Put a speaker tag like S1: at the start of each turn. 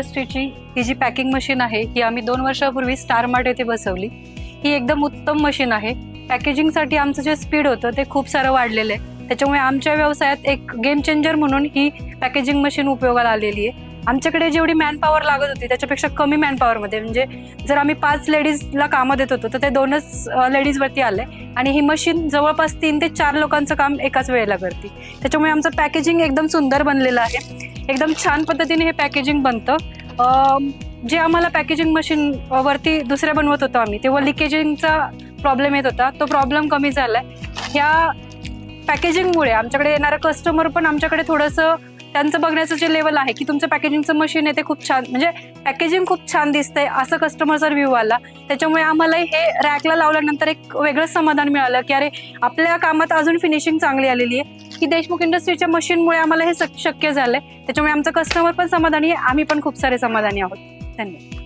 S1: इंडस्ट्रीची ही जी packing machine आहे ही आम्ही 2 वर्षापूर्वी स्टार मार्ट येथे बसवली। ही एकदम उत्तम मशीन आहे। पॅकेजिंगसाठी आमचं जे स्पीड होतं ते खूप सारं वाढलेलं आहे, त्याच्यामुळे आमच्या व्यवसायात एक गेम चेंजर म्हणून ही पॅकेजिंग मशीन उपयोगाला आलेली आहे। आमच्याकडे जेवढी मॅन पॉवर लागत होती त्याच्यापेक्षा कमी मॅन पॉवरमध्ये, म्हणजे जर आम्ही 5 लेडीजला कामं देत होतो तर ते 2च लेडीजवरती आले आणि ही मशीन जवळपास 3 ते 4 लोकांचं काम एकाच वेळेला करते। त्याच्यामुळे आमचं पॅकेजिंग एकदम सुंदर बनलेलं आहे। एकदम छान पद्धतीने हे पॅकेजिंग बनतं। जे आम्हाला पॅकेजिंग मशीन वरती दुसऱ्या बनवत होतो आम्ही, तेव्हा लिकेजिंगचा प्रॉब्लेम येत होता, तो प्रॉब्लेम कमी झालाय। ह्या पॅकेजिंगमुळे आमच्याकडे येणारा कस्टमर पण आमच्याकडे थोडंसं त्यांचं बघण्याचं जे लेवल आहे की तुमचं पॅकेजिंगचं मशीन आहे ते खूप छान, म्हणजे पॅकेजिंग खूप छान दिसतंय असं कस्टमरचा रिव्ह्यू आला। त्याच्यामुळे आम्हाला हे रॅकला लावल्यानंतर एक वेगळंच समाधान मिळालं की अरे आपल्या कामात अजून फिनिशिंग चांगली आलेली आहे की देशमुख इंडस्ट्रीच्या मशीनमुळे आम्हाला हे शक्य झालंय। त्याच्यामुळे आमचं कस्टमर पण समाधानी आहे, आम्ही पण खूप सारे समाधानी आहोत। धन्यवाद।